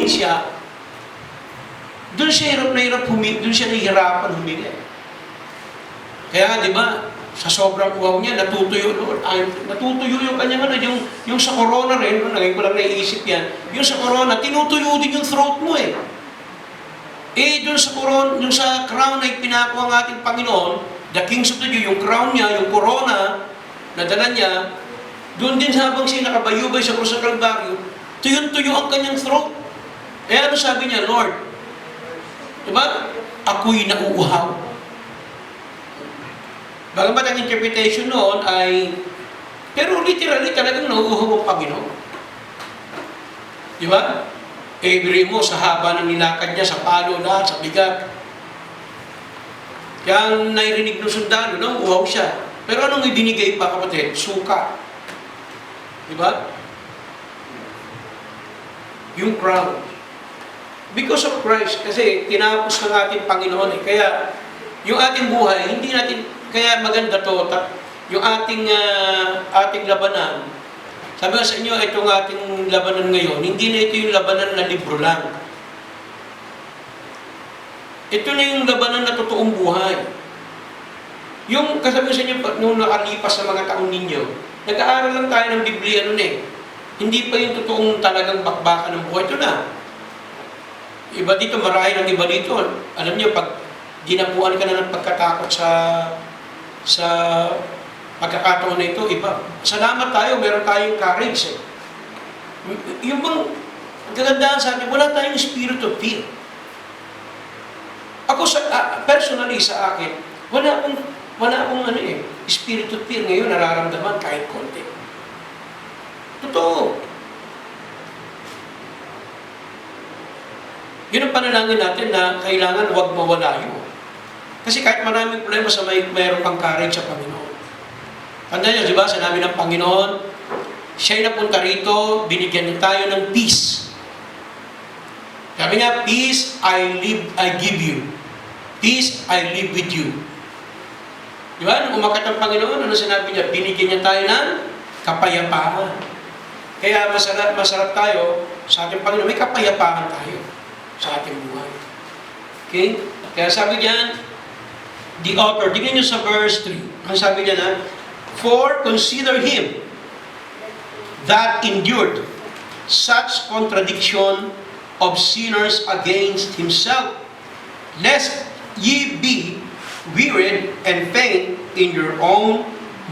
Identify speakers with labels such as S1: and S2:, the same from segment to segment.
S1: siya, doon siya nahihirapan humingi. Kaya nga, di ba, sa sobrang uhaw niya, natutuyo yung kanyang yung sa corona rin, ngayon ko lang naiisip yan, yung sa corona, tinutuyo din yung throat mo eh. Doon sa corona, yung sa crown na ipinako ang ating Panginoon, the Kings of the Jew, yung crown niya, yung corona, na dala niya, doon din habang siya nakabayubay sa krus ng Kalbaryo, tuyo ang kanyang throat. Ano sabi niya, Lord? Diba? Ako'y nauuhaw. Bagamat ang interpretation noon ay, pero literally talagang nauuhaw ang Panginoon. Diba? Every mo sa haba ng nilakad niya, sa palo lahat, sa bigat. Kaya ang nairinig ng sundalo, nauuhaw siya. Pero anong ibinigay pa, kapatid? Suka. Diba? Yung crown. Because of Christ, kasi tinapos ng ating Panginoon eh. Kaya, yung ating buhay, hindi natin, kaya maganda to, yung ating labanan, sabi nga sa inyo, itong ating labanan ngayon, hindi na ito yung labanan na libro lang. Ito na yung labanan na totoong buhay. Yung, kasabi sa inyo, nung nakalipas sa mga taon ninyo, nag-aaral lang tayo ng Biblia nun eh. Hindi pa yung totoong talagang bakbakan ng buhay. Ito na. Iba dito, marahil ang iba dito. Alam niyo, pag dinapuan ka na ng pagkatakot sa pagkakataon na ito, iba. Salamat tayo, meron tayong courage eh. Yung bang, kagandahan sa atin, wala tayong spirit of fear. Ako, personally sa akin, wala akong spirit of fear ngayon, nararamdaman kahit konti. Totoo. Yun ang panalangin natin na kailangan huwag mawala yun. Kasi kahit maraming problema sa mayroon kang courage sa Panginoon. Tanda niyo, di ba, sinabi ng Panginoon, siya'y napunta rito, binigyan niya tayo ng peace. Sabi niya, peace I give you. Peace I live with you. Di ba, nung umakyat ang Panginoon, ano sinabi niya? Binigyan niya tayo ng kapayapaan. Kaya masarap tayo sa ating Panginoon, may kapayapaan tayo sa ating buhay. Okay? Kaya sabi niyan, the author, tingnan niyo sa verse 3. Ang sabi niya na, for consider him that endured such contradiction of sinners against himself, lest ye be wearied and faint in your own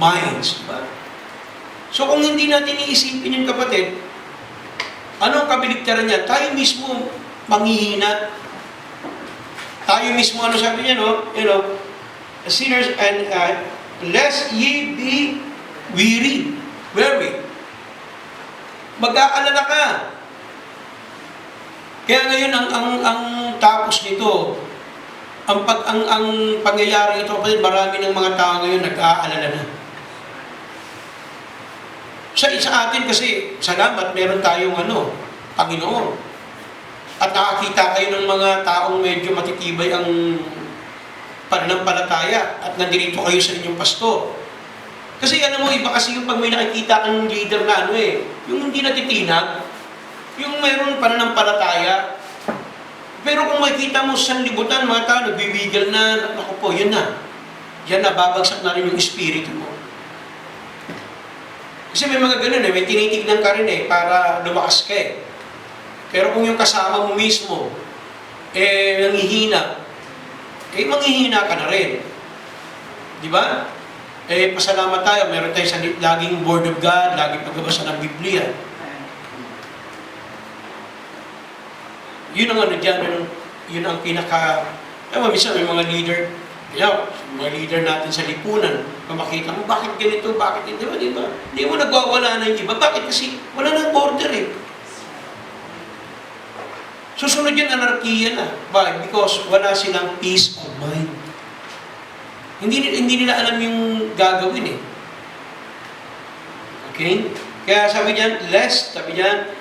S1: minds. Diba? So kung hindi natin iisipin yung kapatid, ano ang kabiligtaran niya? Tayo mismo manghihina. Tayo mismo, ano sabi niya, no? Sinners and lest ye be weary. Mag-aalala ka. Kaya ngayon ang tapos nito, ang pangyayari ito, marami ng mga tao ngayon nag-aalala na. Sa atin kasi, salamat, meron tayong Panginoon. At nakakita kayo ng mga taong medyo matitibay ang pananampalataya at nandito kayo sa inyong pastor. Kasi mo, iba kasi yung pag may nakikita kang leader na yung hindi natitinag, yung mayroon pananampalataya. Pero kung makikita mo sa libutan, mga tao, nagbiwigil na, naku po, yun na. Yan na, babagsak na rin yung espiritu mo. Kasi may mga ganun may tinitignan ka rin para lumakas ka Pero kung yung kasama mo mismo, nanghihina, manghihina ka na rin. Di ba? Pasalamat tayo, meron tayo sa laging Word of God, laging pagbabasa ng Biblia. Yun ang yun ang pinaka, minsan may mga leader, mga leader natin sa lipunan, kung makita mo, bakit ganito, bakit hindi ba, di ba? Hindi mo nagwawala na yung iba. Bakit? Kasi wala nang order Susunod yun, anarkiya na. Why? Because wala silang peace of mind. Hindi nila alam yung gagawin Okay? Kaya sabi niyan, lest, sabi niyan,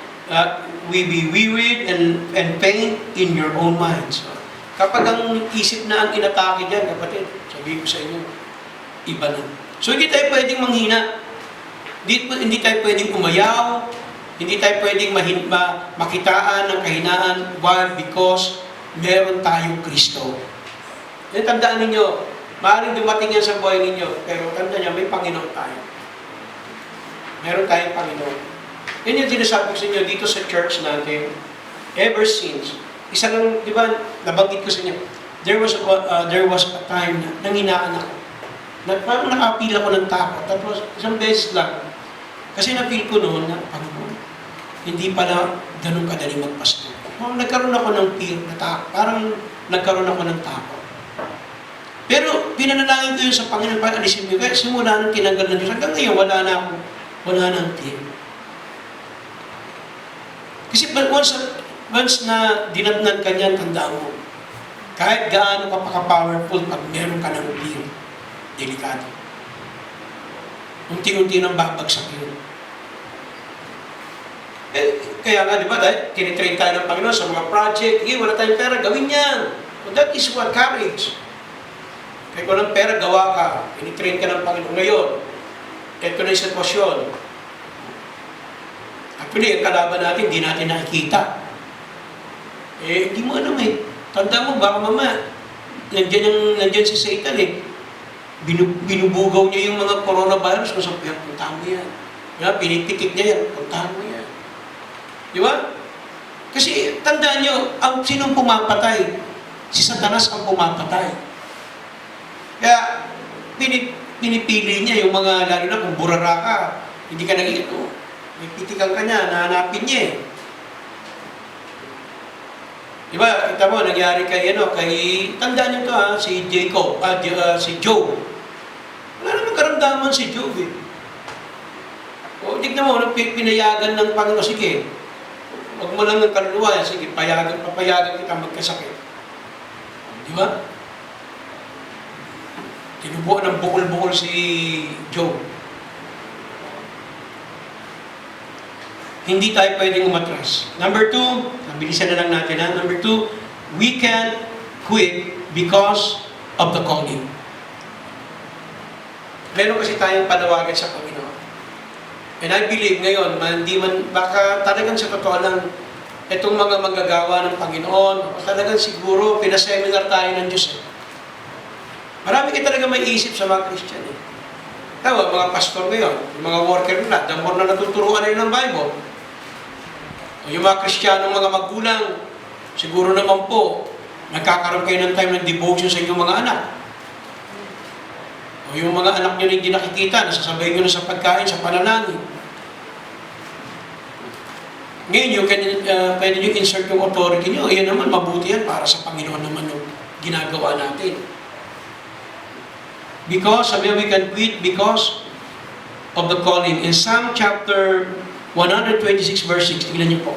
S1: we be wearied and faint in your own minds. Kapag ang isip na ang inatake dyan, kapatid, sabihin ko sa inyo, iba na. So hindi tayo pwedeng manghina. Hindi tayo pwedeng umayaw. Hindi tayo pwedeng makitaan ng kahinaan. Why? Because meron tayong Kristo. Yan, tandaan ninyo, maaaring dumating yan sa buhay ninyo, pero tandaan niyo, may Panginoon tayo. Meron tayong Panginoon. Yan yung sinasabi ko sa inyo dito sa church natin. Ever since, isa lang, di ba, nabanggit ko sa inyo, there was a time na nanghinaan ako. Parang nakapila ko ng takot. Tapos, isang beses lang. Kasi na-feel ko noon na, Panginoon, hindi pala ganun kadali magpasto. Nagkaroon ako ng fear, parang nagkaroon ako ng takot. Pero, pinanalangin ko yun sa Panginoon, para alisin mo. Kaya simula nang tinanggal ng Diyos, hanggang ngayon, wala nang fear. Kasi once na dinatnan ka niyan, tanda mo, kahit gaano ka pa-powerful, pag meron ka ng fear, delikado. Unti-unti nang babagsak yun. Kaya nga, di ba, dahil tinitrain tayo ng Panginoon sa mga project, wala tayong pera, gawin yan. So that is what courage. Kaya kung walang pera, gawa ka. Tinitrain ka ng Panginoon. Ngayon, ito na yung sitwasyon. Actually, ang kalaban natin, hindi natin nakikita. Hindi mo alam eh. Tanda mo, baka nandiyan si Satan eh. Binubugaw niya yung mga coronavirus kung saan puntahan mo yan. Pinipitik niya yan, puntahan mo yan. Di ba? Kasi tandaan nyo, sinong pumapatay? Si Satanas ang pumapatay. Kaya pinipili niya yung mga, lalo na kung burara ka, hindi ka nagigit, may pitikan ka niya, nahanapin niya eh. Di ba? Kita mo, nangyari kay tandaan niyo to si Jacob, si Job. Wala namang karamdaman si Job eh. Tignan mo, pinayagan ng Panginoon, sige, huwag mo lang ng kaluluwa, sige, papayagan kita magkasakit. Di ba? Tinubuan ng bukol-bukol si Job. Hindi tayo pwedeng umatras. Number 2, nabilisan na lang natin Number 2, we can't quit because of the calling. Meron kasi tayong panawagan sa Panginoon. And I believe ngayon, baka talagang sa totoo lang, itong mga manggagawa ng Panginoon, talagang siguro, pinaseminar tayo ng Diyos. Marami kayo talaga may isip sa mga Christian. Tawa, mga pastor ngayon, yung mga worker nila, the more na natuturuan nila ng Bible. O yung mga Kristiyanong mga magulang, siguro naman po, nagkakaroon kayo ng time ng devotion sa inyong mga anak. O yung mga anak nyo na hindi nakikita, nasasabayin nyo na sa pagkain, sa panalangin. Ngayon, pwede nyo insert yung authority nyo. Iyan naman, mabuti yan para sa Panginoon naman yung ginagawa natin. Because, sabi we can quit because of the calling. In Psalm chapter 126 verse 6, tingnan niyo po.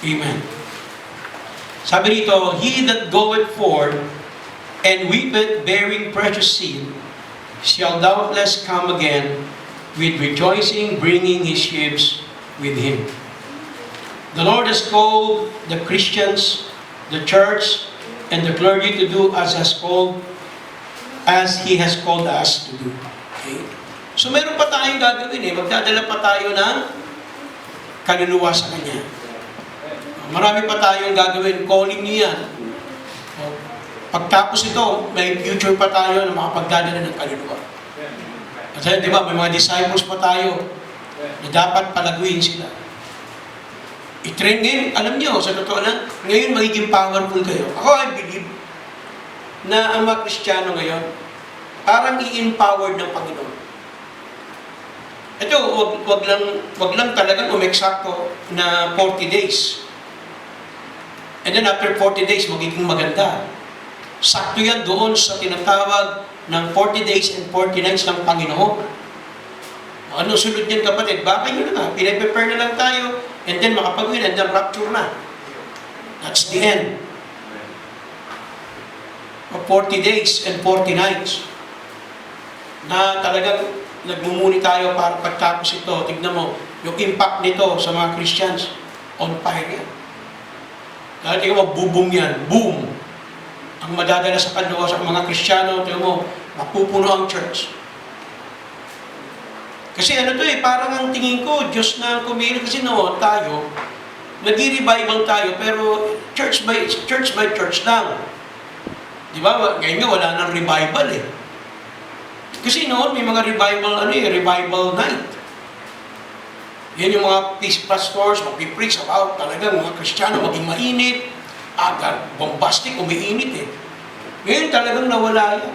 S1: Amen. Sabi rito, he that goeth forth and weepeth bearing precious seed shall doubtless come again with rejoicing, bringing his sheep with him. The Lord has called the Christians, the church, and the clergy to do as He has called us to do. Okay? So meron pa tayong gagawin magdadala pa tayo ng kaluluwa sa Kanya. Marami pa tayong gagawin, calling niya yan. Pagtapos ito, may future pa tayo na makapagdadala ng kaluluwa. At di ba, may mga disciples pa tayo na dapat palaguin sila. I-train ngayon, alam niyo, sa totoo lang, ngayon magiging powerful kayo. Ako, I believe na ang mga Kristiyano ngayon, parang i-empowered ng Panginoon. Ito, wag lang talagang umeksakto na 40 days. And then after 40 days, magiging maganda. Sakto yan doon sa tinatawag ng 40 days and 40 nights ng Panginoon. Ano sunod yan, kapatid? Baka yun na nga, pinaprepare na lang tayo, and then makapag-win, and then rapture na. That's the end. Of 40 days and 40 nights. Na talagang nagmumuni tayo para pagtapos ito. Tignan mo, yung impact nito sa mga Christians, on fire yan. Dahil tingnan mo, boom yan, boom. Ang madadala sa kaluluwa sa mga Kristiyano, tingnan mo, mapupuno ang church. Kasi parang ang tingin ko, Diyos na ang kumili. Kasi noon tayo, nag-revival tayo, pero church by church lang. Di ba? Ngayon nga, wala nang revival eh. Kasi noon, may mga revival night. Yan yung mga peace pastors, mag-preach about talagang mga Kristiyano maging mainit, agad, bombastic, umiinit eh. Ngayon talagang nawala yan.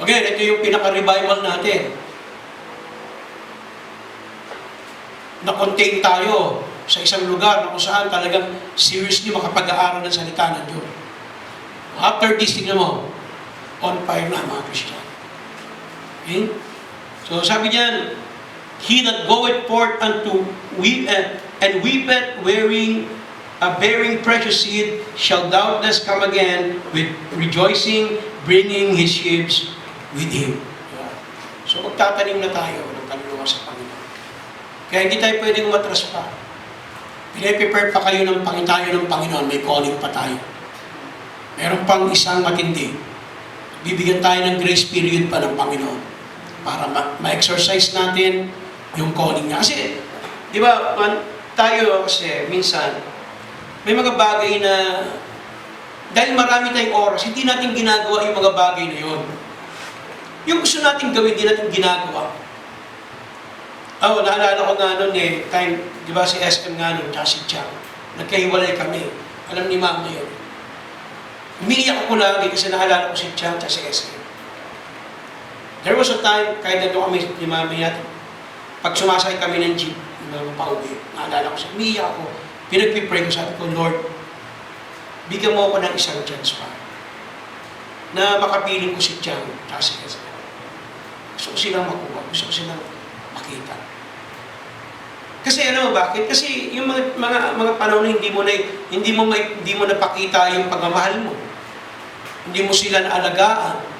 S1: Okay, ito yung pinaka-revival natin. Na-contain tayo sa isang lugar na kung saan talagang seriously makapag-aaral ng salita ng Diyos. After this, tingnan mo, on fire na mga Kristiyano. Okay? So sabi niyan, he that goeth forth unto and weepeth bearing precious seed shall doubtless come again with rejoicing, bringing his sheaves with him. So magtatanim na tayo ng kaluluwa sa Panginoon. Kaya hindi tayo pwedeng umatras pa. Pine-prepare pa kayo ng Panginoon, may calling pa tayo. Meron pang isang matindi. Bibigyan tayo ng grace period pa ng Panginoon para ma-exercise natin yung calling niya. Kasi, di ba, tayo kasi minsan, may mga bagay na dahil marami tayong oras, hindi natin ginagawa yung mga bagay na yun. Yung gusto natin gawin, hindi natin ginagawa. Naalala ko nga nun time, di ba si SM nga nun, tsaka si Chang, nagkahiwalay kami. Alam ni Ma'am na yun. Umiiyak ako lagi kasi naalala ko si Chang tsaka si SM. There was a time, kahit nandun kami ni Mami natin, pag sumasakay kami ng jeep, pauwi, naalala ko siya, umiiyak ako. Pinagpipray ko, sabi ko, Lord, bigyan mo ako ng isang chance pa na makapiling ko si Chang at si SM. Gusto ko silang makuha, gusto ko silang makita. Kasi bakit? Kasi yung mga panahon na hindi mo napakita yung pagmamahal mo. Hindi mo sila naalagaan.